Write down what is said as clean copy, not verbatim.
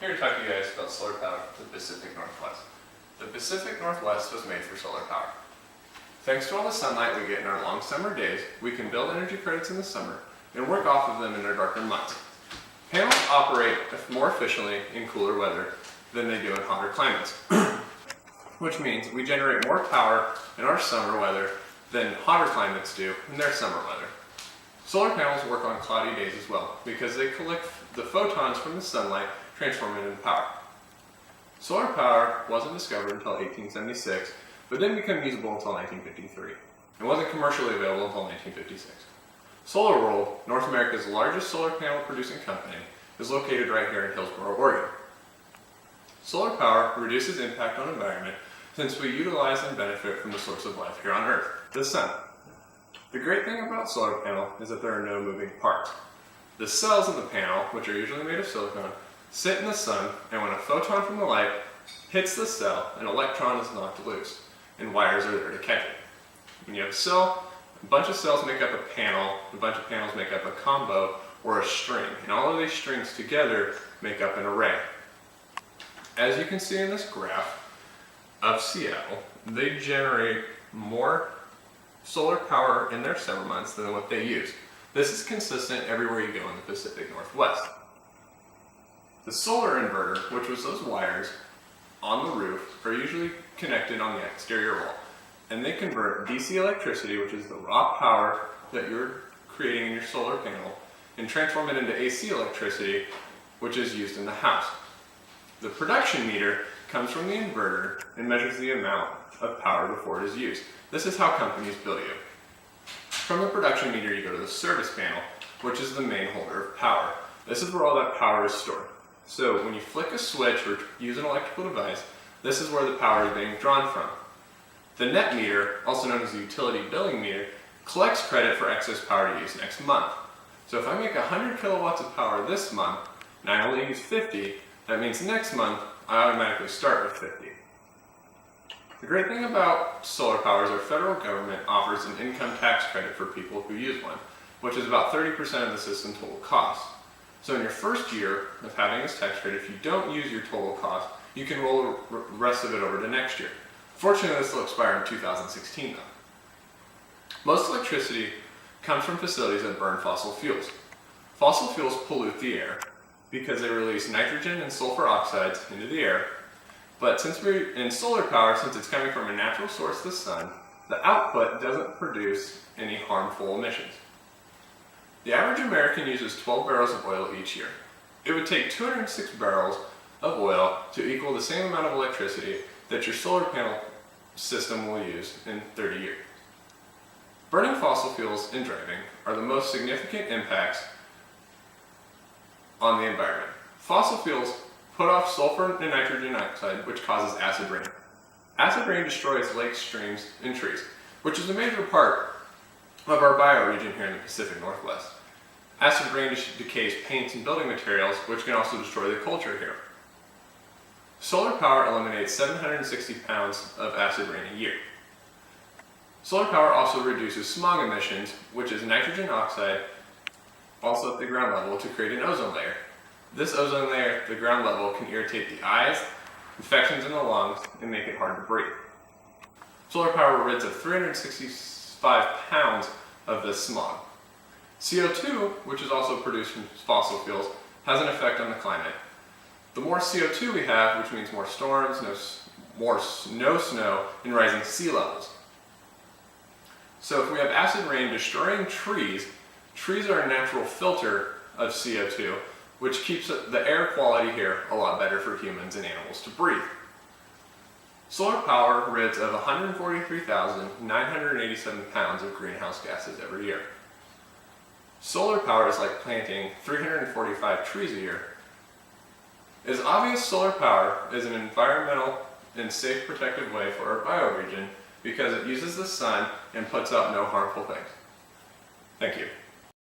Here to talk to you guys about solar power to the Pacific Northwest. The Pacific Northwest was made for solar power. Thanks to all the sunlight we get in our long summer days, we can build energy credits in the summer and work off of them in our darker months. Panels operate more efficiently in cooler weather than they do in hotter climates, which means we generate more power in our summer weather than hotter climates do in their summer weather. Solar panels work on cloudy days as well because they collect the photons from the sunlight, transform it into power. Solar power wasn't discovered until 1876, but didn't become usable until 1953. It wasn't commercially available until 1956. Solar World, North America's largest solar panel producing company, is located right here in Hillsboro, Oregon. Solar power reduces impact on the environment since we utilize and benefit from the source of life here on Earth, the sun. The great thing about solar panel is that there are no moving parts. The cells in the panel, which are usually made of silicon, sit in the sun, and when a photon from the light hits the cell, an electron is knocked loose, and wires are there to catch it. When you have a cell, a bunch of cells make up a panel, a bunch of panels make up a combo or a string, and all of these strings together make up an array. As you can see in this graph of Seattle, they generate more solar power in their summer months than what they use. This is consistent everywhere you go in the Pacific Northwest. The solar inverter, which was those wires on the roof, are usually connected on the exterior wall, and they convert DC electricity, which is the raw power that you're creating in your solar panel, and transform it into AC electricity, which is used in the house. The production meter comes from the inverter and measures the amount of power before it is used. This is how companies bill you. From the production meter, you go to the service panel, which is the main holder of power. This is where all that power is stored. So when you flick a switch or use an electrical device, this is where the power is being drawn from. The net meter, also known as the utility billing meter, collects credit for excess power to use next month. So if I make 100 kilowatts of power this month, and I only use 50, that means next month I automatically start with 50. The great thing about solar power is our federal government offers an income tax credit for people who use one, which is about 30% of the system total cost. So in your first year of having this tax credit, if you don't use your total cost, you can roll the rest of it over to next year. Fortunately, this will expire in 2016 though. Most electricity comes from facilities that burn fossil fuels. Fossil fuels pollute the air because they release nitrogen and sulfur oxides into the air. But since we're in solar power, since it's coming from a natural source, the sun, the output doesn't produce any harmful emissions. The average American uses 12 barrels of oil each year. It would take 206 barrels of oil to equal the same amount of electricity that your solar panel system will use in 30 years. Burning fossil fuels and driving are the most significant impacts on the environment. Fossil fuels put off sulfur and nitrogen oxide, which causes acid rain. Acid rain destroys lakes, streams, and trees, which is a major part of our bioregion here in the Pacific Northwest. Acid rain decays paints and building materials, which can also destroy the culture here. Solar power eliminates 760 pounds of acid rain a year. Solar power also reduces smog emissions, which is nitrogen oxide, also at the ground level, to create an ozone layer. This ozone layer at the ground level can irritate the eyes, infections in the lungs, and make it hard to breathe. Solar power rids of 365 pounds of this smog. CO2, which is also produced from fossil fuels, has an effect on the climate. The more CO2 we have, which means more storms, no snow, and rising sea levels. So if we have acid rain destroying trees, trees are a natural filter of CO2, which keeps the air quality here a lot better for humans and animals to breathe. Solar power rids of 143,987 pounds of greenhouse gases every year. Solar power is like planting 345 trees a year. It is obvious solar power is an environmental and safe protective way for our bioregion because it uses the sun and puts out no harmful things. Thank you.